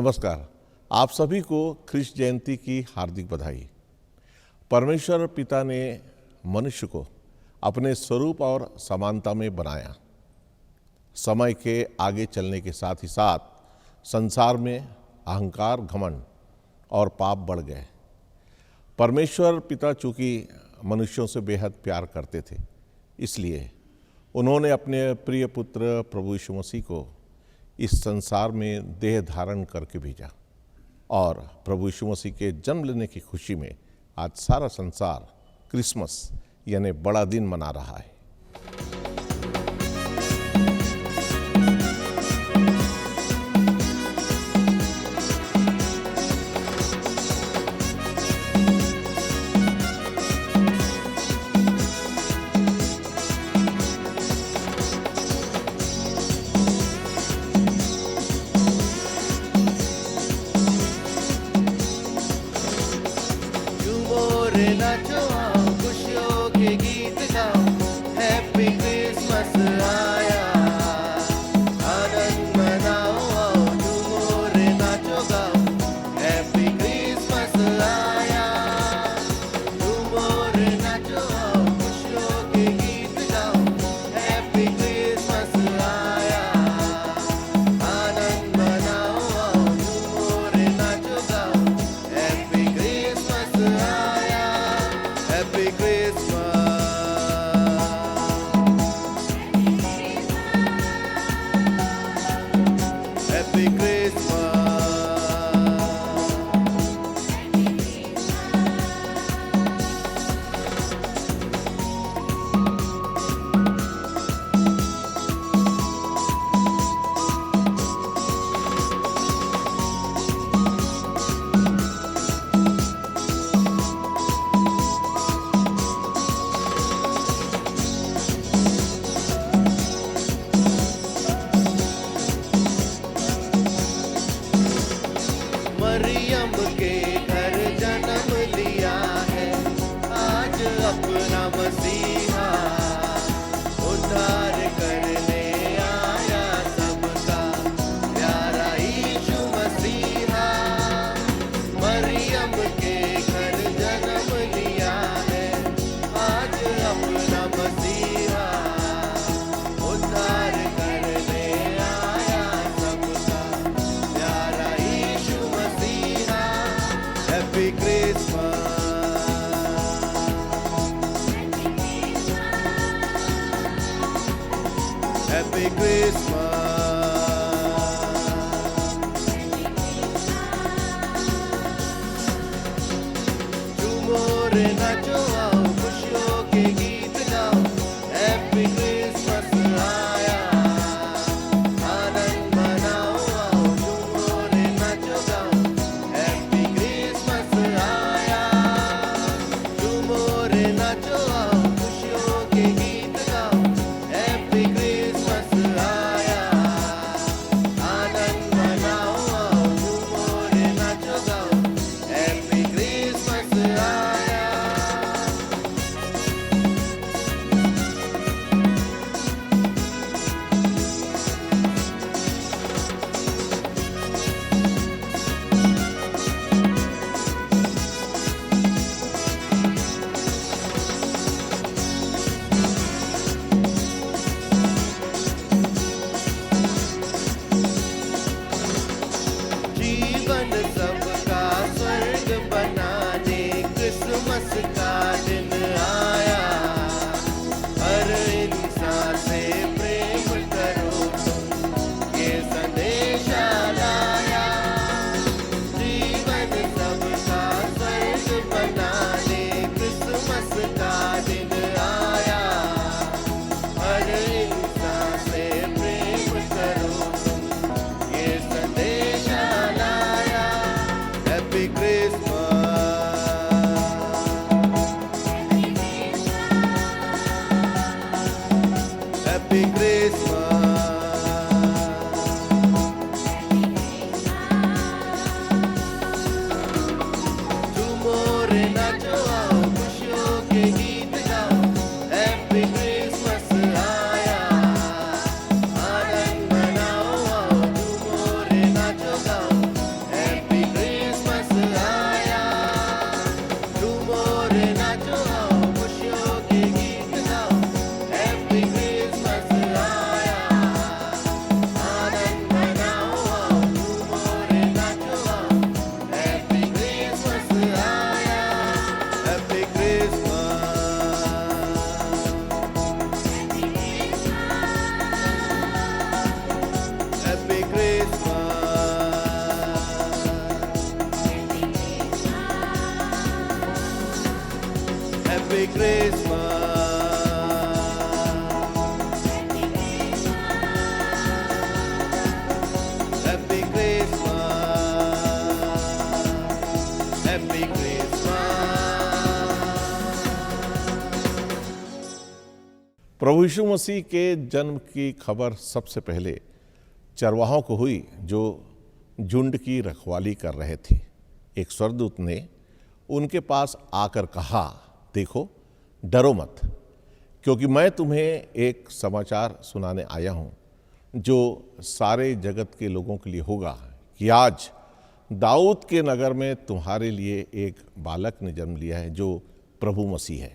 नमस्कार। आप सभी को ख्रिस्ट जयंती की हार्दिक बधाई। परमेश्वर पिता ने मनुष्य को अपने स्वरूप और समानता में बनाया। समय के आगे चलने के साथ ही साथ संसार में अहंकार, घमंड और पाप बढ़ गए। परमेश्वर पिता चूंकि मनुष्यों से बेहद प्यार करते थे, इसलिए उन्होंने अपने प्रिय पुत्र प्रभु यीशु मसीह को इस संसार में देह धारण करके भेजा और प्रभु यीशु मसीह के जन्म लेने की खुशी में आज सारा संसार क्रिसमस यानी बड़ा दिन मना रहा है। नाचो आओ, खुशियों के गीत गाओ, हैप्पी क्रिसमस आया, आनंद मनाओ आओ, झूमो रे नाचो गाओ, हैप्पी क्रिसमस आया, झूमो रे नाचो आओ, खुशियों के गीत गाओ, हैप्पी क्रिसमस आया, आनंद मनाओ आओ, झूमो रे नाचो गाओ, हैप्पी क्रिसमस आया, happy Christmas, happy Christmas, Mariam के घर जन्म लिया है आज अपना मसीहा, उद्धार करने आया सबका प्यारा यीशु मसीहा। मरियम के घर जन्म लिया है आज अपना मसीहा, उद्धार करने आया सबका प्यारा यीशु मसीहा। हैप्पी क्रिसमस, हैप्पी क्रिसमस, झूमो रे नाचो आओ, खुशियों के गीत गाओ, हैप्पी क्रिसमस आया, आनंद मनाओ आओ, झूमो रे नाचो गाओ, हैप्पी क्रिसमस आया, झूमो रे नाचो आओ, खुशियों के गीत गाओ, हैप्पी क्रिसमस आया, आनंद मनाओ आओ, झूमो रे नाचो गाओ, हैप्पी क्रिसमस आया, Happy Christmas. Happy Christmas. Happy Christmas. प्रभु यीशु मसीह के जन्म की खबर सबसे पहले चरवाहों को हुई जो झुंड की रखवाली कर रहे थे। एक स्वर्गदूत ने उनके पास आकर कहा, देखो, डरो मत, क्योंकि मैं तुम्हें एक समाचार सुनाने आया हूं जो सारे जगत के लोगों के लिए होगा कि आज दाऊद के नगर में तुम्हारे लिए एक बालक ने जन्म लिया है जो प्रभु मसीह है।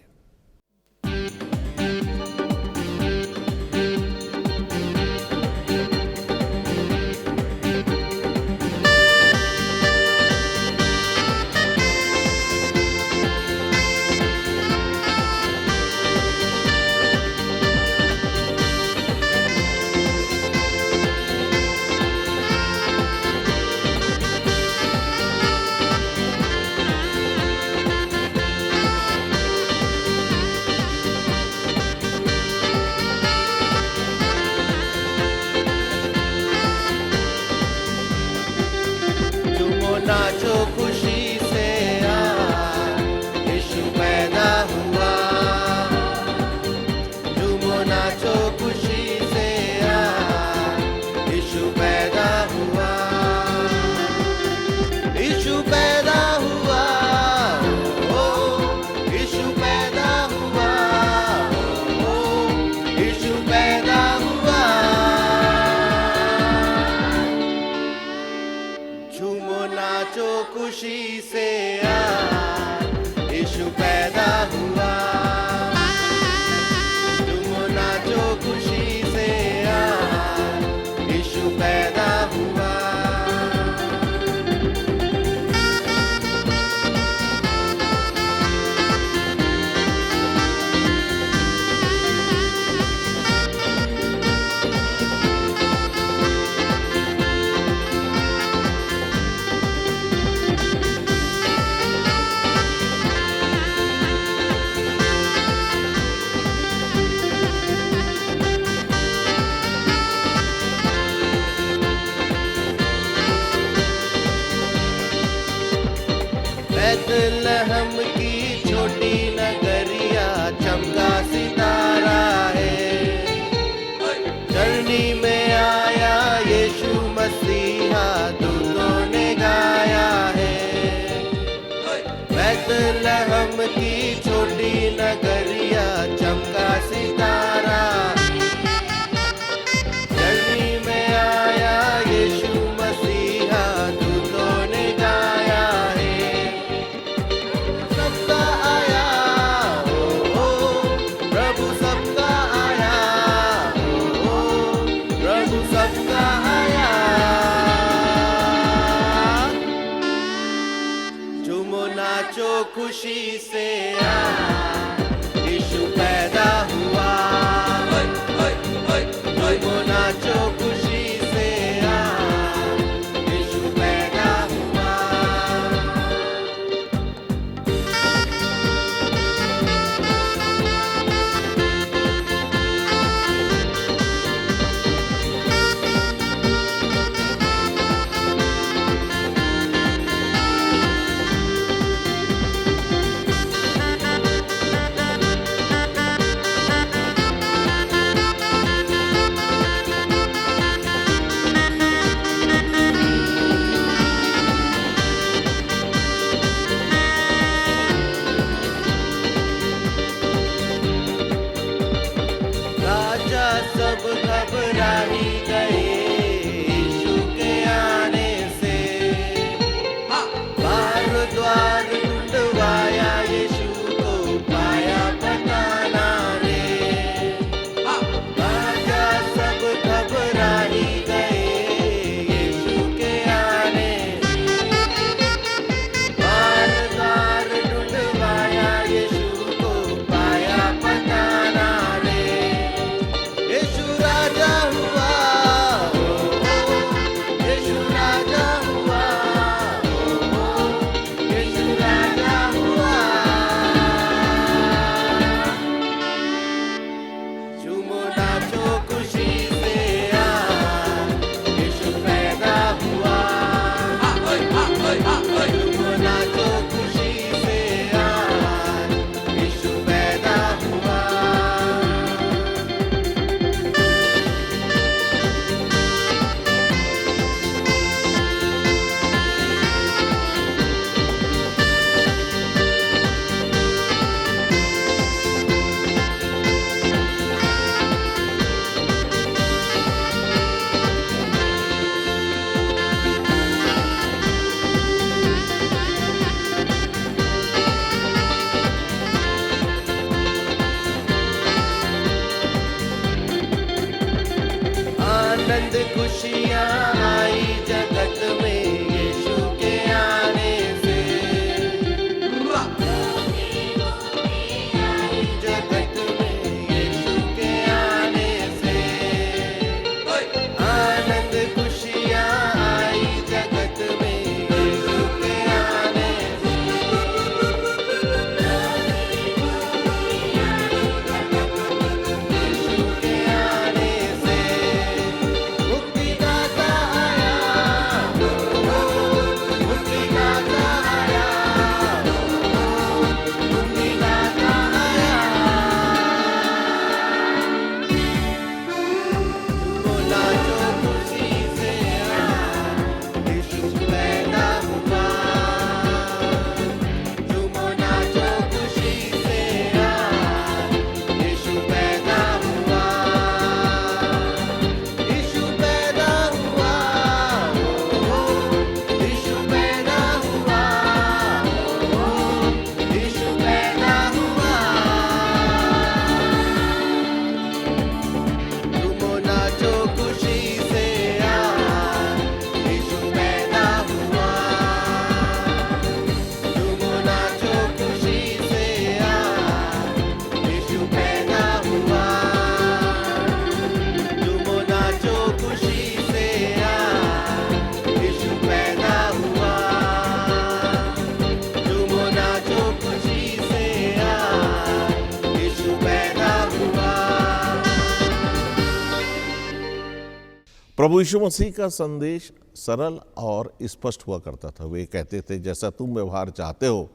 झूमो नाचो खुशी से आज यीशु पैदा हुआ। झूमो नाचो खुशी से आज यीशु पैदा हुआ। यीशु पैदा हुआ, ओ यीशु पैदा हुआ, ओ यीशु पैदा हुआ। झूमो नाचो खुशी से आज यीशु पैदा हुआ। झूमो नाचो खुशी से आज यीशु पैदा हुआ। बैतलहम की छोटी नगरिया चमका सितारा है। धरनी में आया यीशु मसीहा, दूतों ने गाया है। बैतलहम की छोटी नगरिया चमका सितारा। धरनी में आया यीशु मसीहा, दूतों ने गाया है। सबका आया, ओ प्रभु सबका आया, ओ प्रभु सबका आया। झूमो नाचो खुशी से आज यीशु पैदा हुआ। झूमो नाचो खुशी से आज यीशु पैदा हुआ। प्रभु यीशु मसीह का संदेश सरल और स्पष्ट हुआ करता था। वे कहते थे, जैसा तुम व्यवहार चाहते हो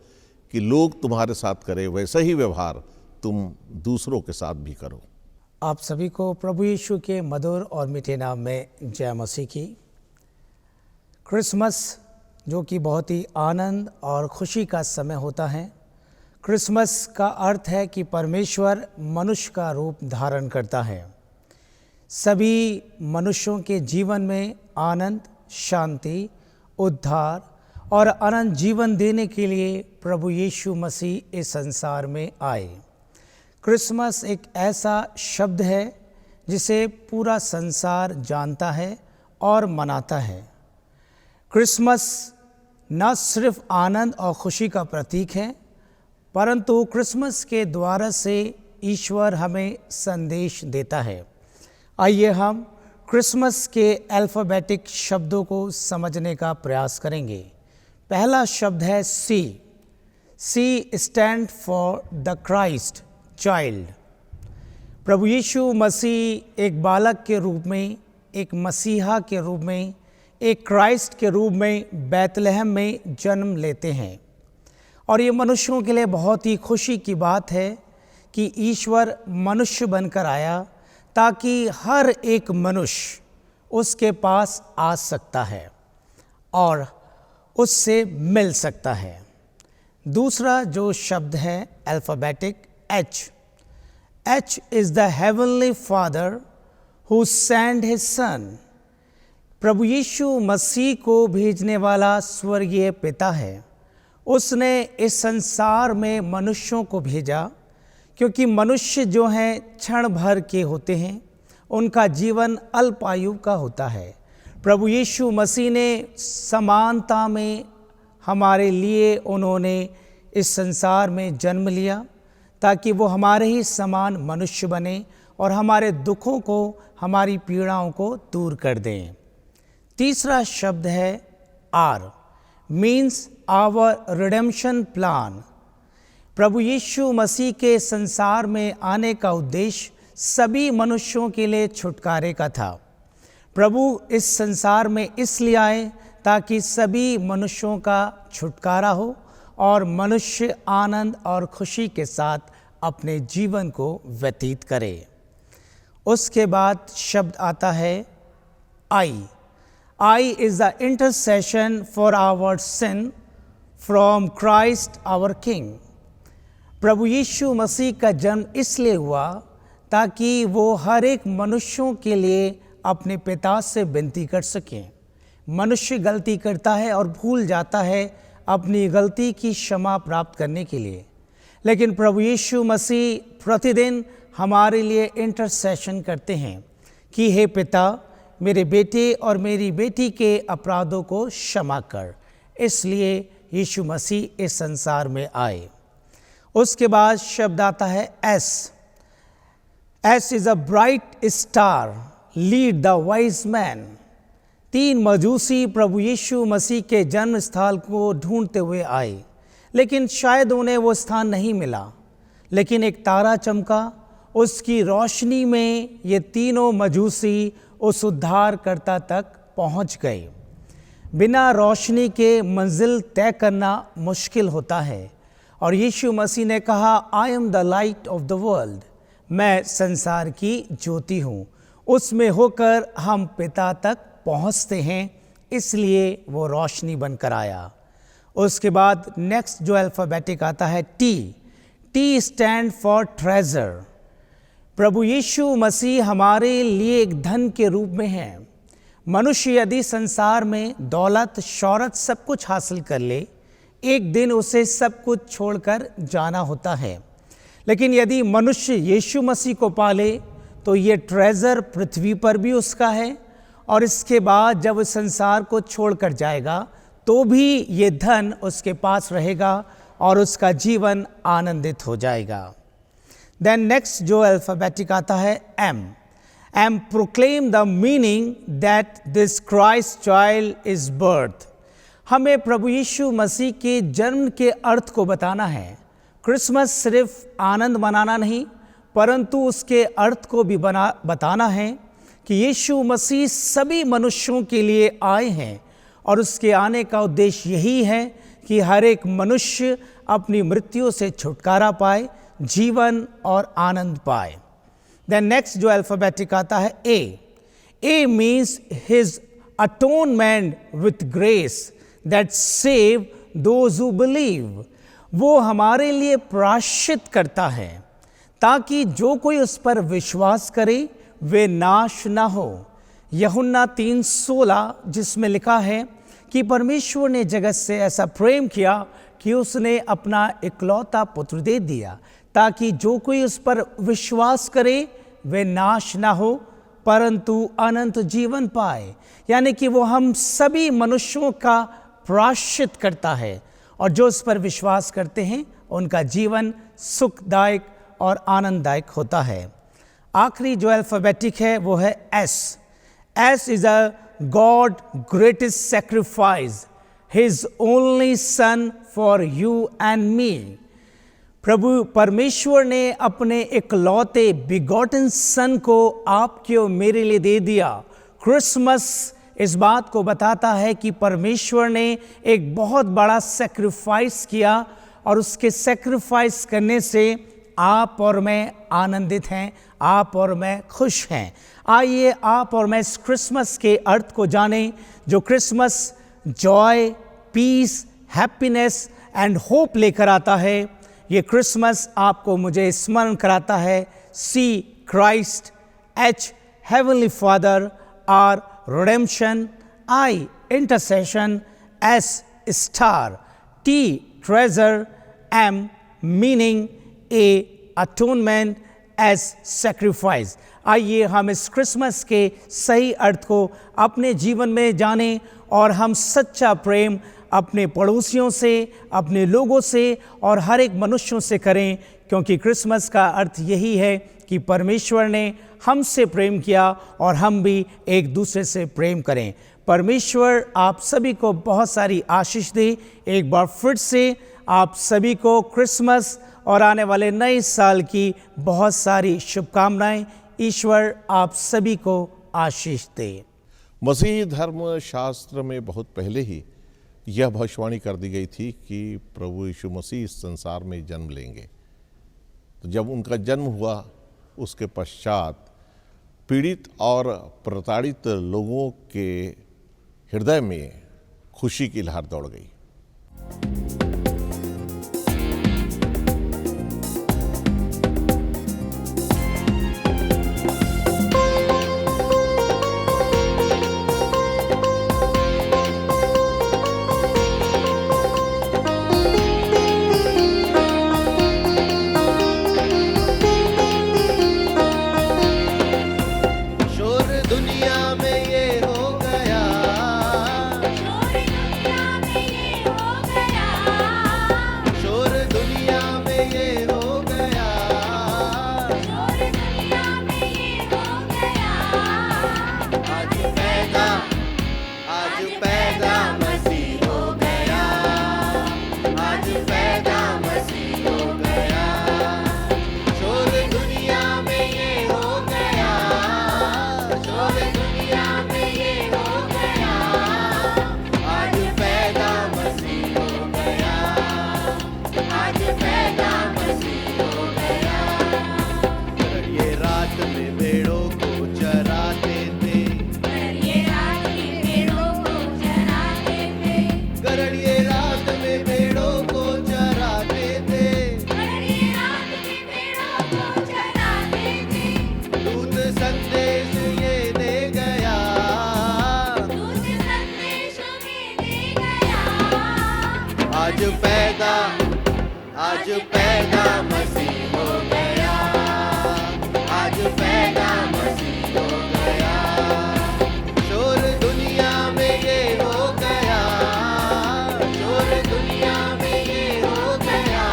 कि लोग तुम्हारे साथ करें, वैसा ही व्यवहार तुम दूसरों के साथ भी करो। आप सभी को प्रभु यीशु के मधुर और मीठे नाम में जय मसीह की। क्रिसमस जो कि बहुत ही आनंद और खुशी का समय होता है। क्रिसमस का अर्थ है कि परमेश्वर मनुष्य का रूप धारण करता है। सभी मनुष्यों के जीवन में आनंद, शांति, उद्धार और अनंत जीवन देने के लिए प्रभु यीशु मसीह इस संसार में आए। क्रिसमस एक ऐसा शब्द है जिसे पूरा संसार जानता है और मनाता है। क्रिसमस न सिर्फ आनंद और खुशी का प्रतीक है, परंतु क्रिसमस के द्वारा से ईश्वर हमें संदेश देता है। आइए हम क्रिसमस के अल्फ़ाबेटिक शब्दों को समझने का प्रयास करेंगे। पहला शब्द है C. C stand for the Christ child. प्रभु यीशु मसीह एक बालक के रूप में, एक मसीहा के रूप में, एक क्राइस्ट के रूप में बैतलहम में जन्म लेते हैं। और ये मनुष्यों के लिए बहुत ही खुशी की बात है कि ईश्वर मनुष्य बनकर आया ताकि हर एक मनुष्य उसके पास आ सकता है और उससे मिल सकता है। दूसरा जो शब्द है alphabetic H. H is the heavenly father who send his son. प्रभु यीशु मसीह को भेजने वाला स्वर्गीय पिता है। उसने इस संसार में मनुष्यों को भेजा क्योंकि मनुष्य जो हैं क्षण भर के होते हैं, उनका जीवन अल्पायु का होता है। प्रभु यीशु मसीह ने समानता में हमारे लिए उन्होंने इस संसार में जन्म लिया ताकि वो हमारे ही समान मनुष्य बने और हमारे दुखों को, हमारी पीड़ाओं को दूर कर दें। तीसरा शब्द है R, means our redemption plan. प्रभु यीशु मसीह के संसार में आने का उद्देश्य सभी मनुष्यों के लिए छुटकारे का था। प्रभु इस संसार में इसलिए आए ताकि सभी मनुष्यों का छुटकारा हो और मनुष्य आनंद और खुशी के साथ अपने जीवन को व्यतीत करे। उसके बाद शब्द आता है I. I is the intercession for our sin from Christ our king. प्रभु यीशु मसीह का जन्म इसलिए हुआ ताकि वो हर एक मनुष्यों के लिए अपने पिता से विनती कर सकें। मनुष्य गलती करता है और भूल जाता है अपनी गलती की क्षमा प्राप्त करने के लिए, लेकिन प्रभु यीशु मसीह प्रतिदिन हमारे लिए इंटरसेशन करते हैं कि हे पिता, मेरे बेटे और मेरी बेटी के अपराधों को क्षमा कर। इसलिए यीशु मसीह इस संसार में आए। उसके बाद शब्द आता है S. S is a bright star lead the wise man. तीन मजूसी प्रभु यीशु मसीह के जन्म स्थल को ढूंढते हुए आए, लेकिन शायद उन्हें वो स्थान नहीं मिला। लेकिन एक तारा चमका, उसकी रोशनी में ये तीनों मजूसी उस उद्धारकर्ता तक पहुंच गए। बिना रोशनी के मंजिल तय करना मुश्किल होता है और यीशु मसीह ने कहा, I am the light of the world. मैं संसार की ज्योति हूँ। उसमें होकर हम पिता तक पहुँचते हैं, इसलिए वो रोशनी बनकर आया। उसके बाद नेक्स्ट जो अल्फ़ाबेटिक आता है T. T stand for treasure. प्रभु यीशु मसीह हमारे लिए एक धन के रूप में है। मनुष्य यदि संसार में दौलत, शौहरत सब कुछ हासिल कर ले, एक दिन उसे सब कुछ छोड़कर जाना होता है। लेकिन यदि मनुष्य यीशु मसीह को पाले तो ये ट्रेजर पृथ्वी पर भी उसका है, और इसके बाद जब उस संसार को छोड़कर जाएगा तो भी ये धन उसके पास रहेगा और उसका जीवन आनंदित हो जाएगा। देन नेक्स्ट जो अल्फ़ाबेटिक आता है M. M proclaim the meaning that this Christ child is birth. हमें प्रभु यीशु मसीह के जन्म के अर्थ को बताना है। क्रिसमस सिर्फ आनंद मनाना नहीं, परंतु उसके अर्थ को भी बताना है कि यीशु मसीह सभी मनुष्यों के लिए आए हैं और उसके आने का उद्देश्य यही है कि हर एक मनुष्य अपनी मृत्यु से छुटकारा पाए, जीवन और आनंद पाए। देन नेक्स्ट जो अल्फाबेटिक आता है A means his atonement with grace that save those who believe. वो हमारे लिए प्रायश्चित करता है ताकि जो कोई उस पर विश्वास करे वे नाश ना हो। यूहन्ना 3:16 जिसमें लिखा है कि परमेश्वर ने जगत से ऐसा प्रेम किया कि उसने अपना इकलौता पुत्र दे दिया ताकि जो कोई उस पर विश्वास करे वे नाश ना हो परंतु अनंत जीवन पाए। यानी कि वो हम सभी मनुष्यों का प्रायश्चित करता है और जो उस पर विश्वास करते हैं उनका जीवन सुखदायक और आनंददायक होता है। आखिरी जो अल्फाबेटिक है वो है S is a God greatest sacrifice, his only son for you and me. प्रभु परमेश्वर ने अपने इकलौते बिगॉटन सन को आपके और मेरे लिए दे दिया। क्रिसमस इस बात को बताता है कि परमेश्वर ने एक बहुत बड़ा सैक्रिफाइस किया और उसके सैक्रिफाइस करने से आप और मैं आनंदित हैं, आप और मैं खुश हैं। आइए आप और मैं इस क्रिसमस के अर्थ को जानें, जो Christmas joy, peace, happiness and hope लेकर आता है। ये क्रिसमस आपको मुझे स्मरण कराता है C Christ, H heavenly father, R redemption, I intercession, S star, T treasure, M meaning, A atonement, S sacrifice। आइए हम इस क्रिसमस के सही अर्थ को अपने जीवन में जानें और हम सच्चा प्रेम अपने पड़ोसियों से, अपने लोगों से और हर एक मनुष्यों से करें, क्योंकि क्रिसमस का अर्थ यही है कि परमेश्वर ने हमसे प्रेम किया और हम भी एक दूसरे से प्रेम करें। परमेश्वर आप सभी को बहुत सारी आशीष दे। एक बार फिर से आप सभी को क्रिसमस और आने वाले नए साल की बहुत सारी शुभकामनाएं। ईश्वर आप सभी को आशीष दे। मसीही धर्म शास्त्र में बहुत पहले ही यह भविष्यवाणी कर दी गई थी कि प्रभु यीशु मसीह इस संसार में जन्म लेंगे। तो जब उनका जन्म हुआ उसके पश्चात पीड़ित और प्रताड़ित लोगों के हृदय में खुशी की लहर दौड़ गई। आज पैदा मसीह हो गया, आज पैदा मसीह हो गया। शोर दुनिया में ये हो गया, शोर दुनिया में ये हो गया।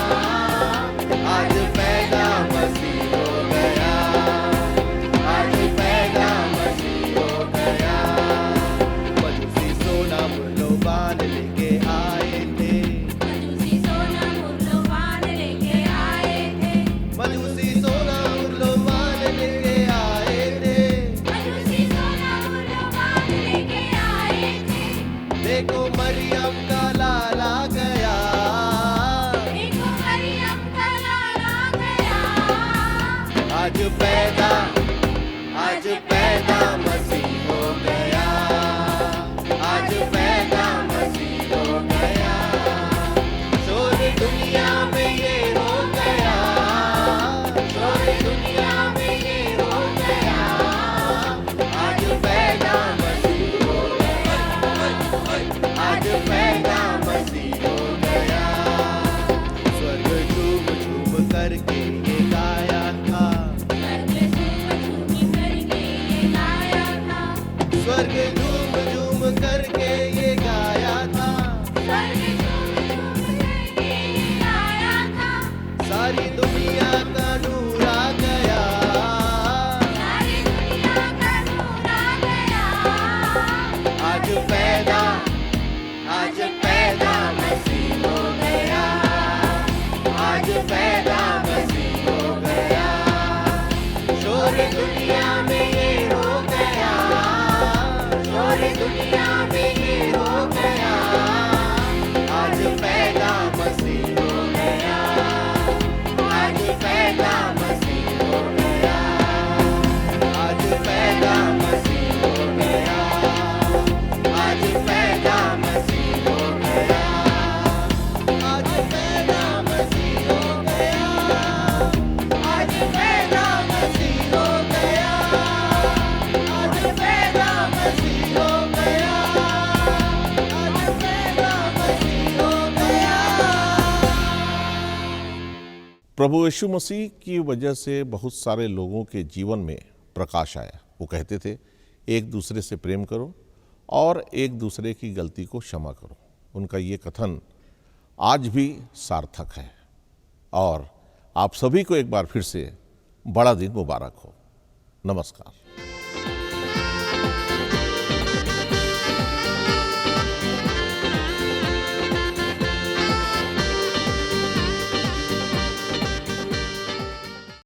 आज पैदा मसीह हो गया, आज पैदा मसीह हो गया। मजूसी सोना मूल्यवान लेके आए थे, करके ये गाया था, स्वर्ग झूम झूम करके ये गाया था, सारी दुनिया का नूर आ गया, आज पैदा मसीह हो गया, आज पैदा मसीह हो गया, शोर दुनिया में ये हो गया, शोर दुनिया में ये हो गया, आज पैदा मसीह हो गया, आज पैदा मसीह हो गया, आज पैदा मसीह हो गया, आज पैदा मसीह हो गया, आज पैदा मसीह हो गया, आज पैदा मसीह हो गया, आज पैदा मसीह हो गया, आज पैदा मसीह हो गया। प्रभु यीशु मसीह की वजह से बहुत सारे लोगों के जीवन में प्रकाश आया। वो कहते थे एक दूसरे से प्रेम करो और एक दूसरे की गलती को क्षमा करो। उनका ये कथन आज भी सार्थक है। और आप सभी को एक बार फिर से बड़ा दिन मुबारक हो। नमस्कार।